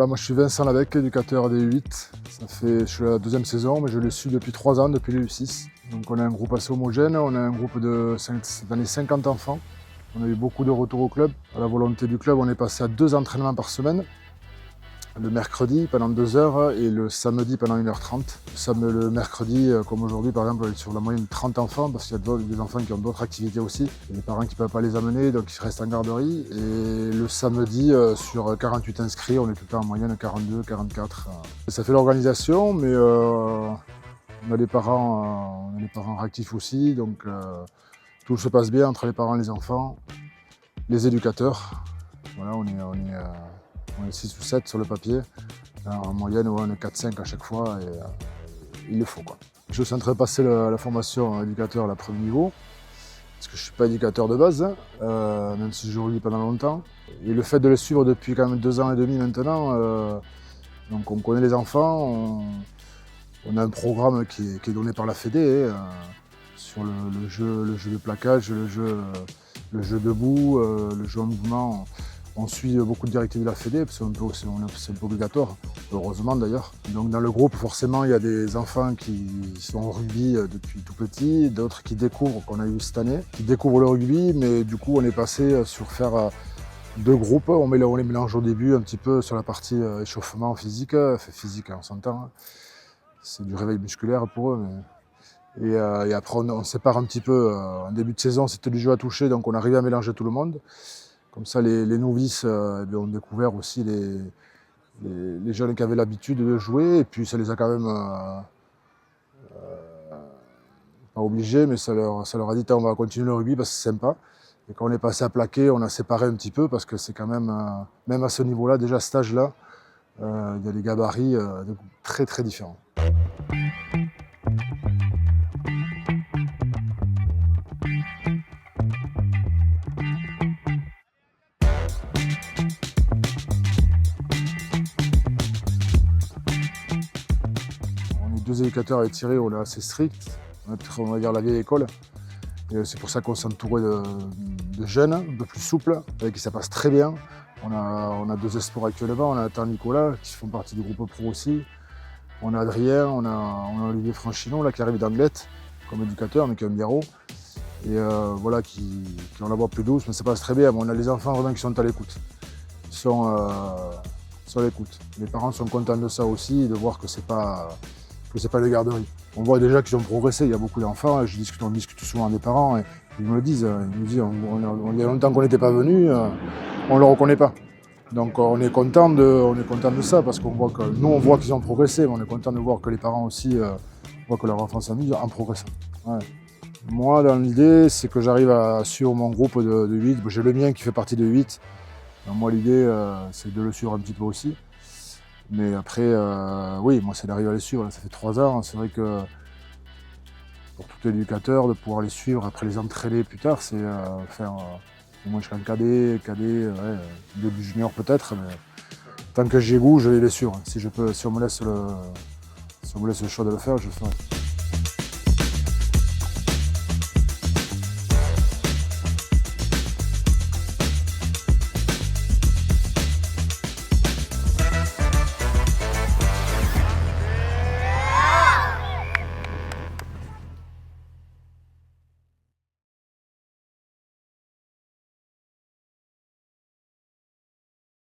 Voilà, moi je suis Vincent Lavec, éducateur des U8. Je suis à la deuxième saison, mais je le suis depuis 3 ans, depuis le U6. Donc on a un groupe assez homogène, on a un groupe de cette année 50 enfants. On a eu beaucoup de retours au club. À la volonté du club, on est passé à 2 entraînements par semaine. Le mercredi pendant 2 heures et le samedi pendant 1h30. Le mercredi, comme aujourd'hui par exemple, on est sur la moyenne de 30 enfants parce qu'il y a des enfants qui ont d'autres activités aussi. Il y a des parents qui ne peuvent pas les amener, donc ils restent en garderie. Et le samedi, sur 48 inscrits, on est tout le temps en moyenne 42, 44. Ça fait l'organisation, mais on a les parents réactifs aussi, donc tout se passe bien entre les parents et les enfants, les éducateurs. Voilà, on est 6 ou 7 sur le papier. En moyenne, on est 4-5 à chaque fois et il le faut, quoi. Je suis en train de passer la formation éducateur à premier niveau, parce que je ne suis pas éducateur de base, même si je joue pendant longtemps. Et le fait de les suivre depuis quand même 2 ans et demi maintenant, donc on connaît les enfants, on a un programme qui est donné par la Fédé sur le jeu de plaquage, le jeu debout, le jeu en mouvement. On suit beaucoup de directives de la Fédé, parce que c'est un peu obligatoire, heureusement d'ailleurs. Donc dans le groupe, forcément, il y a des enfants qui sont au rugby depuis tout petit, d'autres qui découvrent, qu'on a eu cette année, qui découvrent le rugby, mais du coup on est passé sur faire 2 groupes. On les mélange au début un petit peu sur la partie échauffement physique, physique on s'entend, c'est du réveil musculaire pour eux. Et après on sépare un petit peu, en début de saison c'était du jeu à toucher, donc on arrive à mélanger tout le monde. Comme ça, les novices ont découvert aussi les jeunes qui avaient l'habitude de jouer. Et puis, ça les a quand même pas obligés, mais ça leur a dit on va continuer le rugby parce que c'est sympa. Et quand on est passé à plaquer, on a séparé un petit peu parce que c'est quand même à ce niveau-là, déjà à cet âge-là, il y a des gabarits très très différents. On est 2 éducateurs à Étiré, on est assez strict, on va dire la vieille école. Et c'est pour ça qu'on s'est entouré de jeunes, un peu plus souples, avec qui ça passe très bien. On a 2 espoirs actuellement, on a Nathan Nicolas, qui font partie du groupe pro aussi. On a Adrien, on a Olivier Franchinon, là, qui arrive d'Anglette, comme éducateur, mais qui est un biarro. Et voilà, qui ont la voix plus douce, mais ça passe très bien. Mais on a les enfants vraiment qui sont à l'écoute. Ils sont à l'écoute. Les parents sont contents de ça aussi, de voir que c'est pas des garderies. On voit déjà qu'ils ont progressé, il y a beaucoup d'enfants, on discute souvent des parents, et ils nous le disent, il y a longtemps qu'on n'était pas venus, on ne le reconnaît pas. Donc on est content de ça, parce qu'on voit que nous on voit qu'ils ont progressé, mais on est content de voir que les parents aussi voient que leur enfant s'amuse en progressant. Ouais. Moi, dans l'idée, c'est que j'arrive à suivre mon groupe de 8, j'ai le mien qui fait partie de 8. Donc moi l'idée, c'est de le suivre un petit peu aussi. Mais après, oui, moi c'est d'arriver à les suivre, ça fait 3 ans, c'est vrai que pour tout éducateur, de pouvoir les suivre, après les entraîner plus tard, c'est faire au moins jusqu'en cadet, ouais, début junior peut-être, mais tant que j'ai goût, je vais les suivre. Si on me laisse le choix de le faire, je le ferai.